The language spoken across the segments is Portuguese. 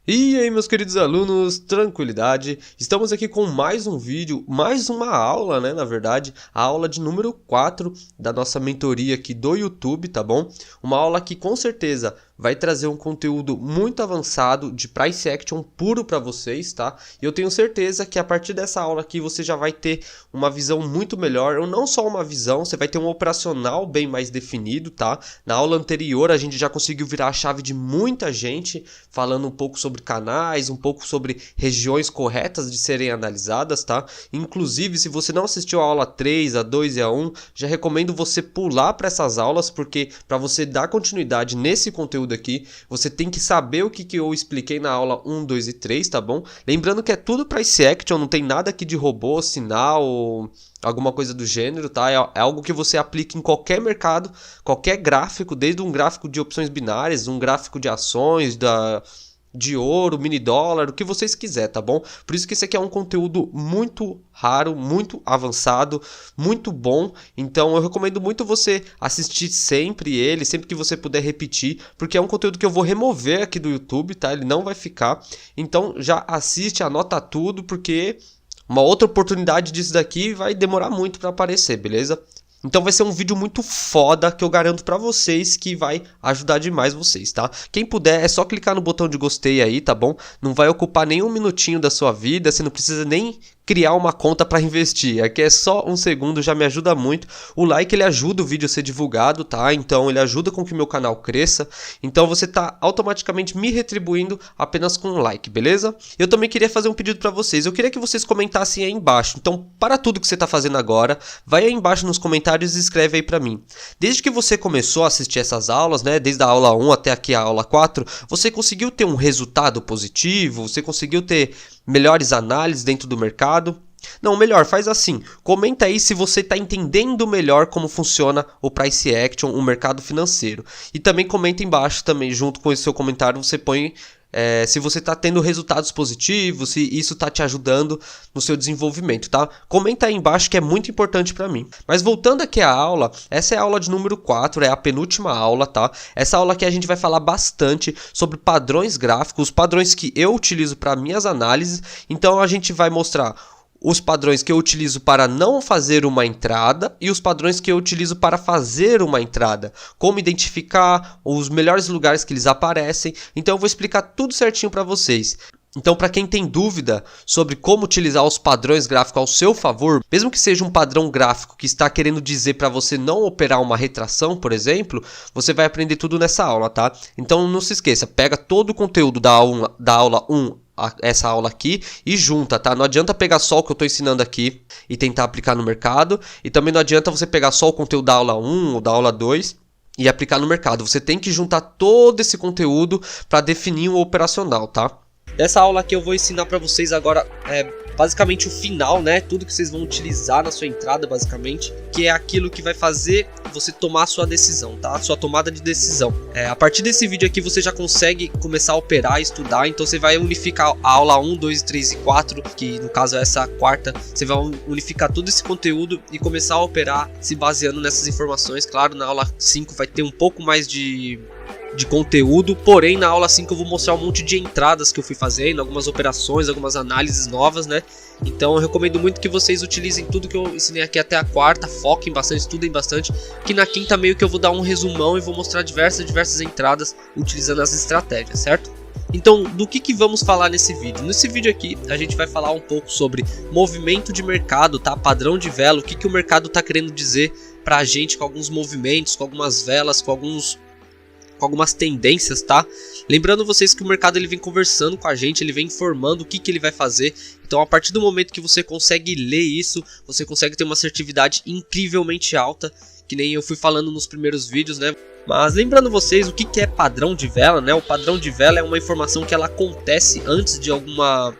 E aí, meus queridos alunos, tranquilidade? Estamos aqui com mais um vídeo, mais uma aula, né, na verdade, a aula de número 4 da nossa mentoria aqui do YouTube, tá bom? Uma aula que com certeza vai trazer um conteúdo muito avançado de Price Action puro para vocês, tá? E eu tenho certeza que a partir dessa aula aqui você já vai ter uma visão muito melhor, ou não só uma visão, você vai ter um operacional bem mais definido, tá? Na aula anterior a gente já conseguiu virar a chave de muita gente, falando um pouco sobre canais, um pouco sobre regiões corretas de serem analisadas, tá? Inclusive, se você não assistiu a aula 3, a 2 e a 1, já recomendo você pular para essas aulas, porque para você dar continuidade nesse conteúdo aqui, você tem que saber o que eu expliquei na aula 1, 2 e 3, tá bom? Lembrando que é tudo Price Action, não tem nada aqui de robô, sinal ou alguma coisa do gênero, tá? É algo que você aplica em qualquer mercado, qualquer gráfico, desde um gráfico de opções binárias, um gráfico de ações, de ouro, mini dólar, o que vocês quiserem, tá bom? Por isso que esse aqui é um conteúdo muito raro, muito avançado, muito bom. Então eu recomendo muito você assistir sempre ele, sempre que você puder repetir, porque é um conteúdo que eu vou remover aqui do YouTube, tá? Ele não vai ficar. Então já assiste, anota tudo, porque uma outra oportunidade disso daqui vai demorar muito para aparecer, beleza? Então vai ser um vídeo muito foda que eu garanto pra vocês que vai ajudar demais vocês, tá? Quem puder é só clicar no botão de gostei aí, tá bom? Não vai ocupar nem um minutinho da sua vida, você não precisa nem criar uma conta para investir. Aqui é só um segundo, já me ajuda muito. O like ele ajuda o vídeo a ser divulgado, tá? Então ele ajuda com que o meu canal cresça. Então você tá automaticamente me retribuindo apenas com um like, beleza? Eu também queria fazer um pedido para vocês. Eu queria que vocês comentassem aí embaixo. Então, para tudo que você tá fazendo agora, vai aí embaixo nos comentários e escreve aí para mim. Desde que você começou a assistir essas aulas, né? Desde a aula 1 até aqui a aula 4, você conseguiu ter um resultado positivo? Você conseguiu ter melhores análises dentro do mercado? Não, melhor, faz assim, comenta aí se você está entendendo melhor como funciona o Price Action, o mercado financeiro. E também comenta embaixo, também junto com esse seu comentário, você põe se você está tendo resultados positivos, se isso está te ajudando no seu desenvolvimento, tá? Comenta aí embaixo que é muito importante para mim. Mas voltando aqui à aula, essa é a aula de número 4, é a penúltima aula, tá? Essa aula aqui a gente vai falar bastante sobre padrões gráficos, padrões que eu utilizo para minhas análises. Então a gente vai mostrar os padrões que eu utilizo para não fazer uma entrada e os padrões que eu utilizo para fazer uma entrada. Como identificar os melhores lugares que eles aparecem. Então eu vou explicar tudo certinho para vocês. Então, para quem tem dúvida sobre como utilizar os padrões gráficos ao seu favor, mesmo que seja um padrão gráfico que está querendo dizer para você não operar uma retração, por exemplo, você vai aprender tudo nessa aula, tá? Então não se esqueça, pega todo o conteúdo da aula 1, essa aula aqui, e junta, tá? Não adianta pegar só o que eu estou ensinando aqui e tentar aplicar no mercado, e também não adianta você pegar só o conteúdo da aula 1 ou da aula 2 e aplicar no mercado. Você tem que juntar todo esse conteúdo para definir um operacional, tá? Nessa aula aqui eu vou ensinar para vocês agora basicamente o final, né? Tudo que vocês vão utilizar na sua entrada, basicamente, que é aquilo que vai fazer você tomar a sua decisão, tá? A sua tomada de decisão. A partir desse vídeo aqui você já consegue começar a operar e estudar, então você vai unificar a aula 1, 2, 3 e 4, que no caso é essa quarta, você vai unificar todo esse conteúdo e começar a operar se baseando nessas informações. Claro, na aula 5 vai ter um pouco mais de conteúdo, porém na aula 5 eu vou mostrar um monte de entradas que eu fui fazendo, algumas operações, algumas análises novas, né? Então eu recomendo muito que vocês utilizem tudo que eu ensinei aqui até a quarta, foquem bastante, estudem bastante, que na quinta meio que eu vou dar um resumão e vou mostrar diversas entradas utilizando as estratégias, certo? Então, do que vamos falar nesse vídeo? Nesse vídeo aqui, a gente vai falar um pouco sobre movimento de mercado, tá? Padrão de vela, o que o mercado tá querendo dizer pra gente com alguns movimentos, com algumas velas, com algumas tendências, tá? Lembrando vocês que o mercado ele vem conversando com a gente, ele vem informando o que ele vai fazer. Então a partir do momento que você consegue ler isso, você consegue ter uma assertividade incrivelmente alta, que nem eu fui falando nos primeiros vídeos, né? Mas lembrando vocês o que é padrão de vela, né? O padrão de vela é uma informação que ela acontece antes de alguma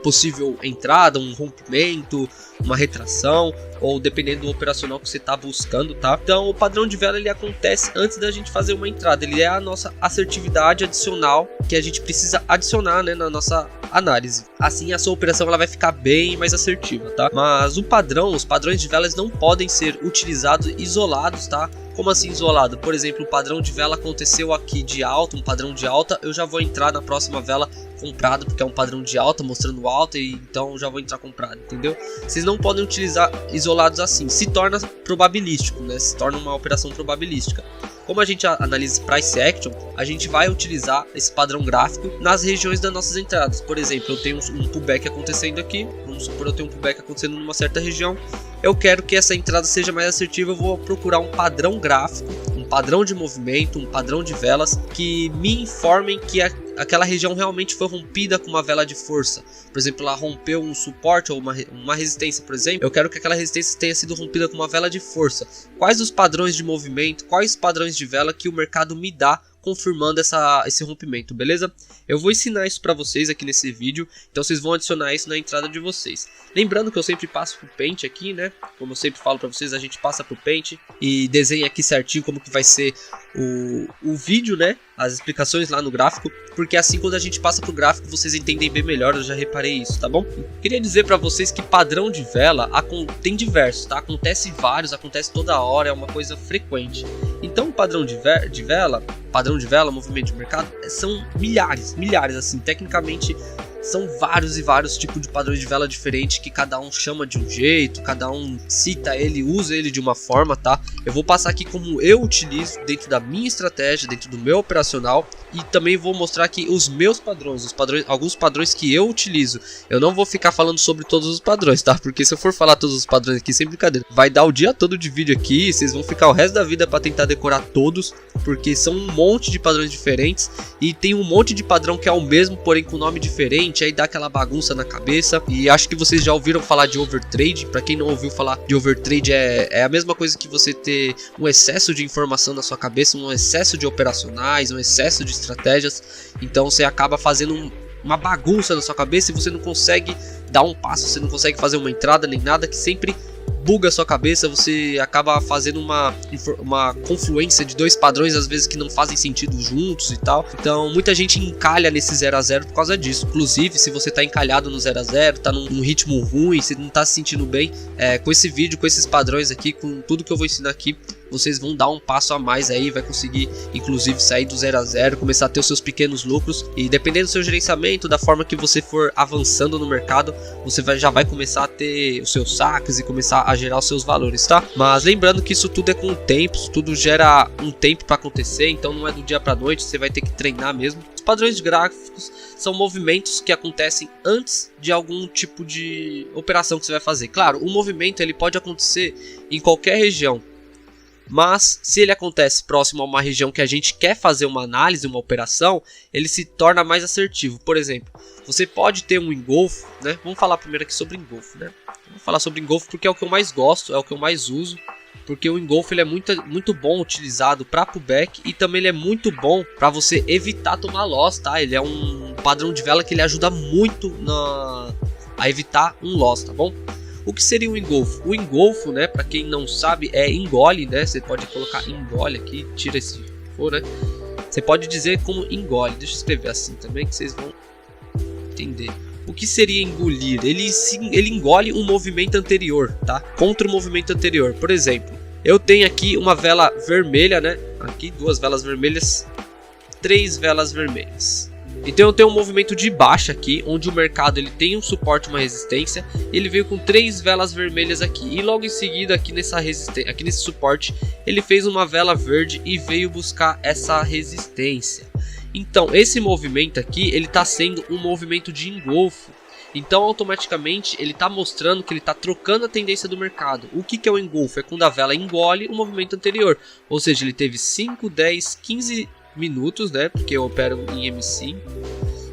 possível entrada, um rompimento, uma retração, ou dependendo do operacional que você está buscando, tá? Então o padrão de vela ele acontece antes da gente fazer uma entrada, ele é a nossa assertividade adicional que a gente precisa adicionar, né, na nossa análise. Assim a sua operação ela vai ficar bem mais assertiva, tá? Mas os padrões de velas não podem ser utilizados isolados, tá? Como assim isolado? Por exemplo, o padrão de vela aconteceu aqui de alta, um padrão de alta, eu já vou entrar na próxima vela comprado, porque é um padrão de alta, mostrando alta, e então já vou entrar comprado, entendeu? Vocês não podem utilizar isolados assim, se torna probabilístico, né? Se torna uma operação probabilística. Como a gente analisa price action, a gente vai utilizar esse padrão gráfico nas regiões das nossas entradas. Por exemplo, eu tenho um pullback acontecendo aqui, vamos supor eu tenho um pullback acontecendo numa certa região, eu quero que essa entrada seja mais assertiva, eu vou procurar um padrão gráfico, um padrão de movimento, um padrão de velas que me informem que aquela região realmente foi rompida com uma vela de força. Por exemplo, ela rompeu um suporte ou uma resistência, por exemplo. Eu quero que aquela resistência tenha sido rompida com uma vela de força. Quais os padrões de movimento, quais os padrões de vela que o mercado me dá confirmando esse rompimento, beleza? Eu vou ensinar isso para vocês aqui nesse vídeo, então vocês vão adicionar isso na entrada de vocês. Lembrando que eu sempre passo pro Paint aqui, né? Como eu sempre falo para vocês, a gente passa pro Paint e desenha aqui certinho como que vai ser o vídeo, né? As explicações lá no gráfico, porque assim quando a gente passa pro gráfico vocês entendem bem melhor, eu já reparei isso, tá bom? Queria dizer para vocês que padrão de vela tem diversos, tá? Acontece vários, acontece toda hora, é uma coisa frequente. Então padrão de vela, movimento de mercado, são milhares, assim, tecnicamente são vários e vários tipos de padrões de vela diferentes que cada um chama de um jeito, cada um cita ele, usa ele de uma forma, tá? Eu vou passar aqui como eu utilizo dentro da minha estratégia, dentro do meu operacional, e também vou mostrar aqui os meus padrões, alguns padrões que eu utilizo. Eu não vou ficar falando sobre todos os padrões, tá? Porque se eu for falar todos os padrões aqui, sem brincadeira, vai dar o dia todo de vídeo aqui, vocês vão ficar o resto da vida para tentar decorar todos, porque são um monte de padrões diferentes e tem um monte de padrão que é o mesmo, porém com nome diferente, aí dá aquela bagunça na cabeça. E acho que vocês já ouviram falar de overtrade. Para quem não ouviu falar de overtrade, é a mesma coisa que você ter um excesso de informação na sua cabeça, um excesso de operacionais, um excesso de estratégias. Então você acaba fazendo uma bagunça na sua cabeça e você não consegue dar um passo, você não consegue fazer uma entrada nem nada, que sempre buga a sua cabeça, você acaba fazendo uma confluência de dois padrões, às vezes que não fazem sentido juntos e tal. Então muita gente encalha nesse 0 a 0 por causa disso. Inclusive, se você tá encalhado no 0 a 0, tá num ritmo ruim, você não tá se sentindo bem, com esse vídeo, com esses padrões aqui, com tudo que eu vou ensinar aqui, vocês vão dar um passo a mais aí, vai conseguir inclusive sair do 0 a 0, começar a ter os seus pequenos lucros, e dependendo do seu gerenciamento, da forma que você for avançando no mercado, você já vai começar a ter os seus saques e começar a gerar os seus valores, tá? Mas lembrando que isso tudo é com o tempo, isso tudo gera um tempo para acontecer, então não é do dia para noite, você vai ter que treinar mesmo. Os padrões gráficos são movimentos que acontecem antes de algum tipo de operação que você vai fazer. Claro, o movimento ele pode acontecer em qualquer região, mas se ele acontece próximo a uma região que a gente quer fazer uma análise, uma operação, ele se torna mais assertivo. Por exemplo, você pode ter um engolfo, né? Vamos falar primeiro aqui sobre engolfo, né? Vou falar sobre engolfo porque é o que eu mais gosto, é o que eu mais uso, porque o engolfo ele é muito bom utilizado para pullback e também ele é muito bom para você evitar tomar loss, tá? Ele é um padrão de vela que ele ajuda muito a evitar um loss, tá bom? O que seria o engolfo? O engolfo, né, para quem não sabe, é engole, né? Você pode colocar engole aqui, tira esse for, né? Você pode dizer como engole. Deixa eu escrever assim também que vocês vão entender. O que seria engolir? Ele engole um movimento anterior, tá? Contra o movimento anterior. Por exemplo, eu tenho aqui uma vela vermelha, né? Aqui duas velas vermelhas, três velas vermelhas. Então eu tenho um movimento de baixa aqui, onde o mercado ele tem um suporte, uma resistência. Ele veio com três velas vermelhas aqui e logo em seguida aqui nesse suporte ele fez uma vela verde e veio buscar essa resistência. Então esse movimento aqui ele está sendo um movimento de engolfo. Então automaticamente ele está mostrando que ele está trocando a tendência do mercado. O que é o engolfo? É quando a vela engole o movimento anterior. Ou seja, ele teve 5, 10, 15 minutos, né? Porque eu opero em M5.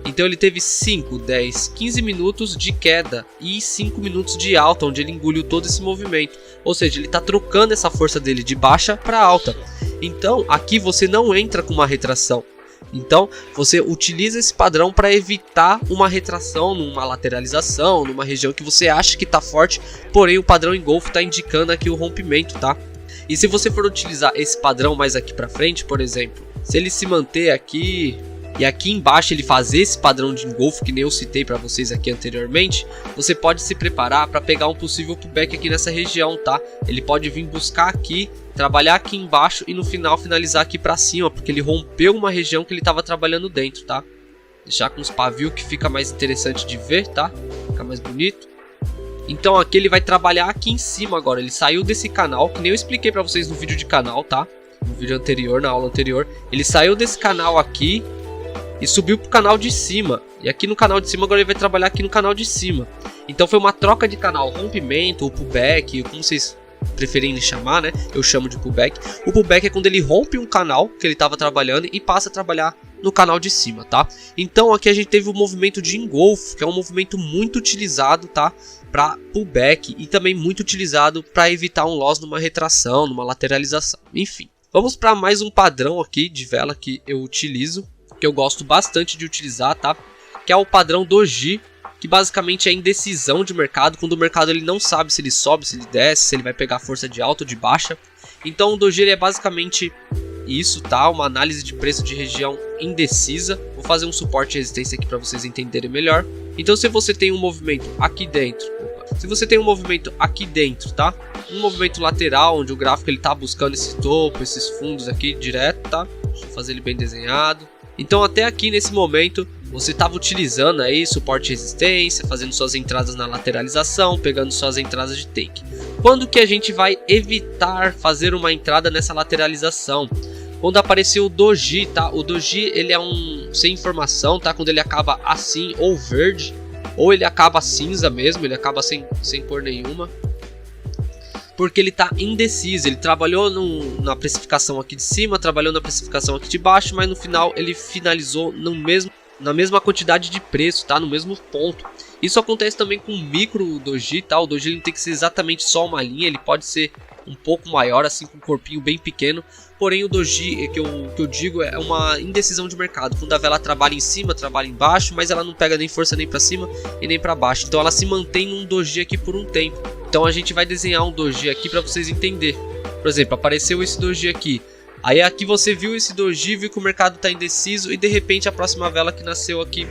Então ele teve 5, 10, 15 minutos de queda e 5 minutos de alta, onde ele engoliu todo esse movimento. Ou seja, ele está trocando essa força dele de baixa para alta. Então aqui você não entra com uma retração. Então você utiliza esse padrão para evitar uma retração, numa lateralização, numa região que você acha que está forte, porém o padrão engolfo está indicando aqui o rompimento, tá? E se você for utilizar esse padrão mais aqui para frente, por exemplo, se ele se manter aqui, e aqui embaixo ele fazer esse padrão de engolfo que nem eu citei para vocês aqui anteriormente, você pode se preparar para pegar um possível pullback aqui nessa região, tá? Ele pode vir buscar aqui, trabalhar aqui embaixo e no final finalizar aqui para cima, porque ele rompeu uma região que ele estava trabalhando dentro, tá? Deixar com os pavios que fica mais interessante de ver, tá? Fica mais bonito. Então aqui ele vai trabalhar aqui em cima agora. Ele saiu desse canal, que nem eu expliquei para vocês no vídeo de canal, tá? No vídeo anterior, na aula anterior. Ele saiu desse canal aqui e subiu pro canal de cima. E aqui no canal de cima agora ele vai trabalhar aqui no canal de cima. Então foi uma troca de canal, rompimento, ou pullback, como vocês preferem chamar, né? Eu chamo de pullback. O pullback é quando ele rompe um canal que ele estava trabalhando e passa a trabalhar no canal de cima, tá? Então aqui a gente teve o movimento de engolfo, que é um movimento muito utilizado, tá? Para pullback e também muito utilizado para evitar um loss numa retração, numa lateralização, enfim. Vamos para mais um padrão aqui de vela que eu utilizo, que eu gosto bastante de utilizar, tá? Que é o padrão Doji, que basicamente é indecisão de mercado, quando o mercado ele não sabe se ele sobe, se ele desce, se ele vai pegar força de alta ou de baixa. Então o Doji ele é basicamente isso, tá? Uma análise de preço de região indecisa. Vou fazer um suporte e resistência aqui para vocês entenderem melhor. Então se você tem um movimento aqui dentro, tá? Um movimento lateral, onde o gráfico ele tá buscando esse topo, esses fundos aqui direto, tá? Deixa eu fazer ele bem desenhado. Então até aqui nesse momento você estava utilizando aí suporte e resistência, fazendo suas entradas na lateralização, pegando suas entradas de take. Quando que a gente vai evitar fazer uma entrada nessa lateralização? Quando aparecer o Doji, tá? O Doji ele é um sem informação, tá? Quando ele acaba assim ou verde, ou ele acaba cinza mesmo, ele acaba sem cor nenhuma. Porque ele está indeciso, ele trabalhou na precificação aqui de cima, trabalhou na precificação aqui de baixo, mas no final ele finalizou na mesma quantidade de preço, tá? No mesmo ponto. Isso acontece também com o micro Doji, tá? O Doji ele não tem que ser exatamente só uma linha, ele pode ser um pouco maior, assim, com um corpinho bem pequeno. Porém o Doji, que eu digo, é uma indecisão de mercado. Quando a vela trabalha em cima, trabalha embaixo, mas ela não pega nem força nem para cima e nem para baixo. Então ela se mantém num Doji aqui por um tempo. Então a gente vai desenhar um Doji aqui para vocês entenderem. Por exemplo, apareceu esse Doji aqui. Aí aqui você viu esse Doji, viu que o mercado está indeciso e de repente a próxima vela que nasceu aqui,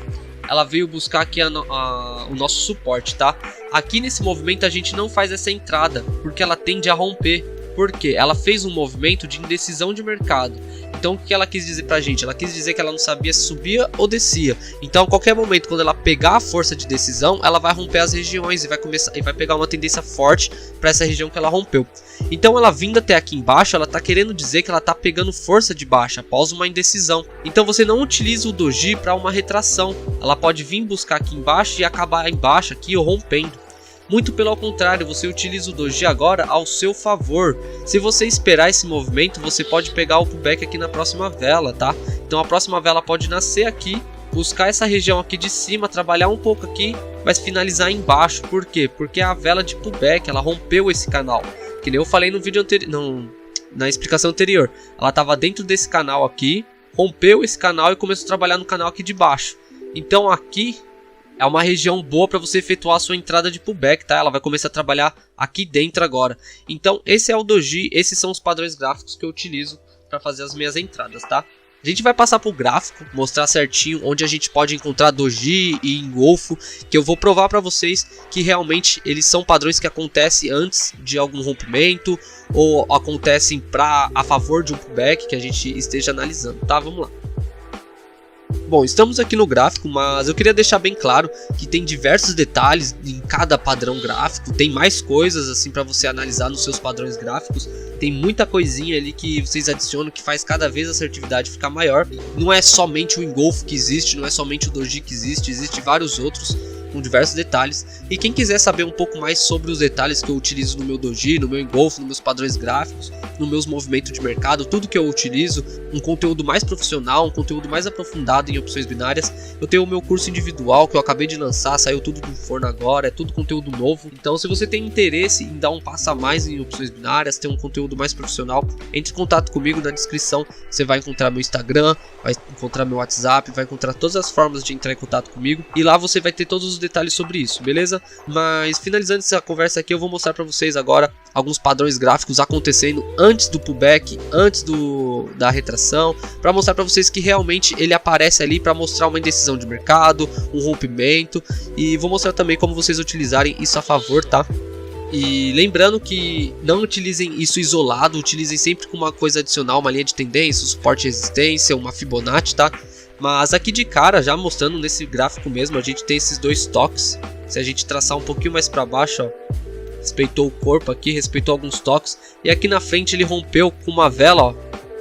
ela veio buscar aqui o nosso suporte, tá? Aqui nesse movimento a gente não faz essa entrada, porque ela tende a romper. Por quê? Ela fez um movimento de indecisão de mercado. Então o que ela quis dizer pra gente? Ela quis dizer que ela não sabia se subia ou descia. Então a qualquer momento, quando ela pegar a força de decisão, ela vai romper as regiões e vai pegar uma tendência forte para essa região que ela rompeu. Então ela vindo até aqui embaixo, ela tá querendo dizer que ela tá pegando força de baixa após uma indecisão. Então você não utiliza o Doji para uma retração. Ela pode vir buscar aqui embaixo e acabar embaixo aqui ou rompendo. Muito pelo contrário, você utiliza o Doji agora ao seu favor. Se você esperar esse movimento, você pode pegar o pullback aqui na próxima vela, tá? Então a próxima vela pode nascer aqui, buscar essa região aqui de cima, trabalhar um pouco aqui, mas finalizar embaixo. Por quê? Porque a vela de pullback, ela rompeu esse canal. Que nem eu falei no vídeo anterior, na explicação anterior. Ela estava dentro desse canal aqui, rompeu esse canal e começou a trabalhar no canal aqui de baixo. Então aqui é uma região boa para você efetuar a sua entrada de pullback, tá? Ela vai começar a trabalhar aqui dentro agora. Então esse é o Doji, esses são os padrões gráficos que eu utilizo para fazer as minhas entradas, tá? A gente vai passar para o gráfico, mostrar certinho onde a gente pode encontrar Doji e engolfo, que eu vou provar para vocês que realmente eles são padrões que acontecem antes de algum rompimento ou acontecem a favor de um pullback que a gente esteja analisando, tá? Vamos lá. Bom, estamos aqui no gráfico, mas eu queria deixar bem claro que tem diversos detalhes em cada padrão gráfico, tem mais coisas assim para você analisar nos seus padrões gráficos, tem muita coisinha ali que vocês adicionam que faz cada vez a assertividade ficar maior. Não é somente o engolfo que existe, não é somente o Doji que existe vários outros com diversos detalhes. E quem quiser saber um pouco mais sobre os detalhes que eu utilizo no meu Doji, no meu engolfo, nos meus padrões gráficos, nos meus movimentos de mercado, tudo que eu utilizo, um conteúdo mais profissional, um conteúdo mais aprofundado em opções binárias, eu tenho o meu curso individual que eu acabei de lançar, saiu tudo do forno agora, é tudo conteúdo novo. Então se você tem interesse em dar um passo a mais em opções binárias, ter um conteúdo mais profissional, entre em contato comigo. Na descrição você vai encontrar meu Instagram, vai encontrar meu WhatsApp, vai encontrar todas as formas de entrar em contato comigo, e lá você vai ter todos os detalhes sobre isso, beleza? Mas finalizando essa conversa aqui, eu vou mostrar para vocês agora alguns padrões gráficos acontecendo antes do pullback, antes da retração, para mostrar para vocês que realmente ele aparece ali para mostrar uma indecisão de mercado, um rompimento, e vou mostrar também como vocês utilizarem isso a favor, tá? E lembrando que não utilizem isso isolado, utilizem sempre com uma coisa adicional, uma linha de tendência, suporte e resistência, uma Fibonacci, tá? Mas aqui de cara, já mostrando nesse gráfico mesmo, a gente tem esses dois toques. Se a gente traçar um pouquinho mais para baixo, ó, respeitou o corpo aqui, respeitou alguns toques. E aqui na frente ele rompeu com uma vela, ó,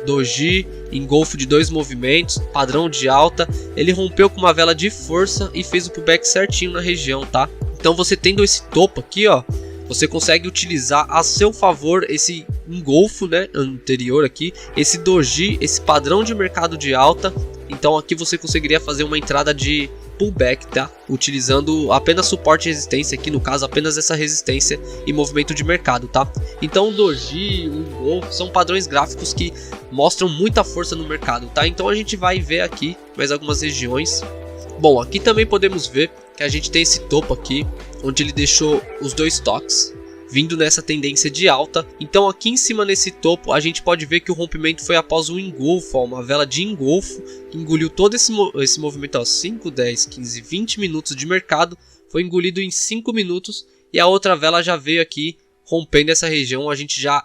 doji, engolfo de 2 movimentos, padrão de alta. Ele rompeu com uma vela de força e fez o pullback certinho na região, tá? Então você tendo esse topo aqui, ó, você consegue utilizar a seu favor esse engolfo, né, anterior aqui, esse doji, esse padrão de mercado de alta. Então aqui você conseguiria fazer uma entrada de pullback, tá? Utilizando apenas suporte e resistência, aqui no caso apenas essa resistência e movimento de mercado, tá? Então o doji, o engolfo são padrões gráficos que mostram muita força no mercado, tá? Então a gente vai ver aqui mais algumas regiões. Bom, aqui também podemos ver que a gente tem esse topo aqui, onde ele deixou os 2 toques, vindo nessa tendência de alta. Então aqui em cima nesse topo a gente pode ver que o rompimento foi após um engolfo, ó, uma vela de engolfo, que engoliu todo esse movimento, ó, 5, 10, 15, 20 minutos de mercado, foi engolido em 5 minutos, e a outra vela já veio aqui rompendo essa região. A gente já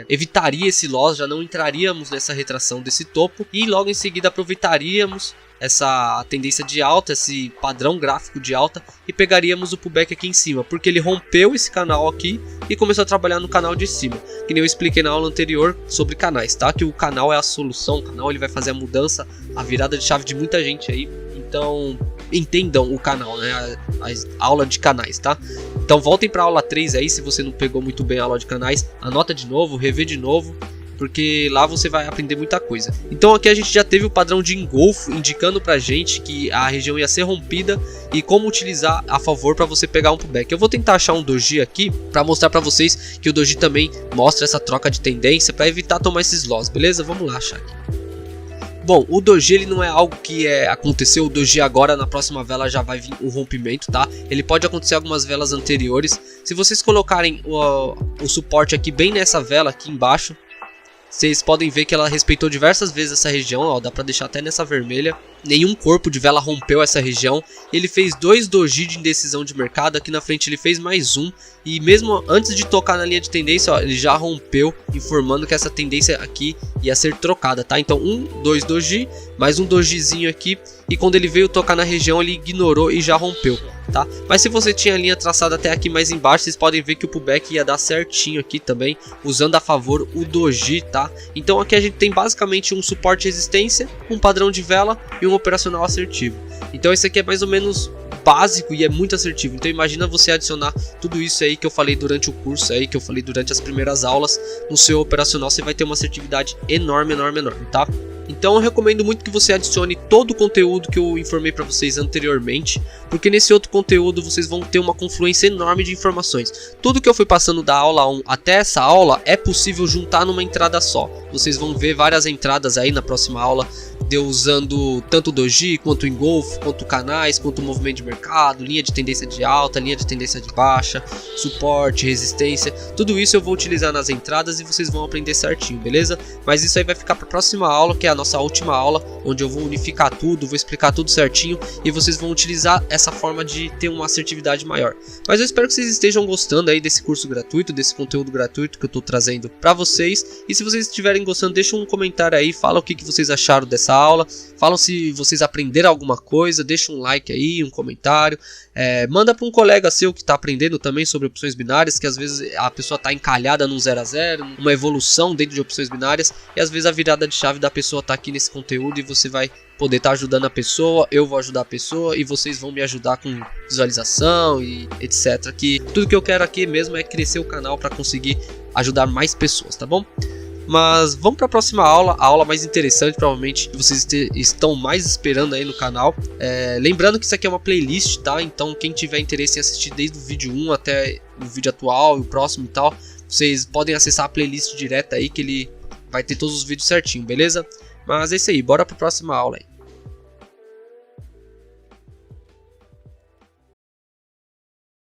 evitaria esse loss, já não entraríamos nessa retração desse topo, e logo em seguida aproveitaríamos essa tendência de alta, esse padrão gráfico de alta, e pegaríamos o pullback aqui em cima, porque ele rompeu esse canal aqui e começou a trabalhar no canal de cima, que nem eu expliquei na aula anterior sobre canais, tá? Que o canal é a solução, o canal ele vai fazer a mudança, a virada de chave de muita gente aí. Então entendam o canal, né? A aula de canais, tá? Então voltem para a aula 3 aí, se você não pegou muito bem a aula de canais, anota de novo, revê de novo, porque lá você vai aprender muita coisa. Então aqui a gente já teve o padrão de engolfo indicando pra gente que a região ia ser rompida e como utilizar a favor para você pegar um pullback. Eu vou tentar achar um doji aqui para mostrar para vocês que o doji também mostra essa troca de tendência para evitar tomar esses loss, beleza? Vamos lá achar aqui. Bom, o doji ele não é algo que aconteceu, o doji agora na próxima vela já vai vir o rompimento, tá? Ele pode acontecer algumas velas anteriores. Se vocês colocarem o suporte aqui bem nessa vela aqui embaixo, vocês podem ver que ela respeitou diversas vezes essa região, ó, dá pra deixar até nessa vermelha. Nenhum corpo de vela rompeu essa região. Ele fez 2 doji de indecisão de mercado, aqui na frente ele fez mais um. E mesmo antes de tocar na linha de tendência, ó, ele já rompeu, informando que essa tendência aqui ia ser trocada, tá? Então 1, 2 doji, mais um dojizinho aqui. E quando ele veio tocar na região, ele ignorou e já rompeu, tá? Mas se você tinha a linha traçada até aqui mais embaixo, vocês podem ver que o pullback ia dar certinho aqui também, usando a favor o doji, tá? Então aqui a gente tem basicamente um suporte e resistência, um padrão de vela e um operacional assertivo. Então esse aqui é mais ou menos básico e é muito assertivo. Então imagina você adicionar tudo isso aí que eu falei durante o curso aí, que eu falei durante as primeiras aulas, no seu operacional, você vai ter uma assertividade enorme, enorme, enorme, tá? Então eu recomendo muito que você adicione todo o conteúdo que eu informei para vocês anteriormente, porque nesse outro conteúdo vocês vão ter uma confluência enorme de informações. Tudo que eu fui passando da aula 1 até essa aula é possível juntar numa entrada só. Vocês vão ver várias entradas aí na próxima aula, eu usando tanto o doji, quanto o engolfo, quanto canais, quanto o movimento de mercado, linha de tendência de alta, linha de tendência de baixa, suporte, resistência, tudo isso eu vou utilizar nas entradas e vocês vão aprender certinho, beleza? Mas isso aí vai ficar para a próxima aula, que é a nossa última aula, onde eu vou unificar tudo, vou explicar tudo certinho e vocês vão utilizar essa forma de ter uma assertividade maior. Mas eu espero que vocês estejam gostando aí desse curso gratuito, desse conteúdo gratuito que eu estou trazendo para vocês, e se vocês estiverem gostando, deixa um comentário aí, fala o que vocês acharam dessa aula, falam se vocês aprenderam alguma coisa, deixa um like aí, um comentário, manda para um colega seu que está aprendendo também sobre opções binárias, que às vezes a pessoa está encalhada num 0 a 0, uma evolução dentro de opções binárias, e às vezes a virada de chave da pessoa está aqui nesse conteúdo e você vai poder estar ajudando a pessoa, eu vou ajudar a pessoa e vocês vão me ajudar com visualização e etc. Que tudo que eu quero aqui mesmo é crescer o canal para conseguir ajudar mais pessoas, tá bom? Mas vamos para a próxima aula, a aula mais interessante, provavelmente vocês estão mais esperando aí no canal. Lembrando que isso aqui é uma playlist, tá? Então quem tiver interesse em assistir desde o vídeo 1 até o vídeo atual e o próximo e tal, vocês podem acessar a playlist direta aí que ele vai ter todos os vídeos certinho, beleza? Mas é isso aí, bora para a próxima aula aí.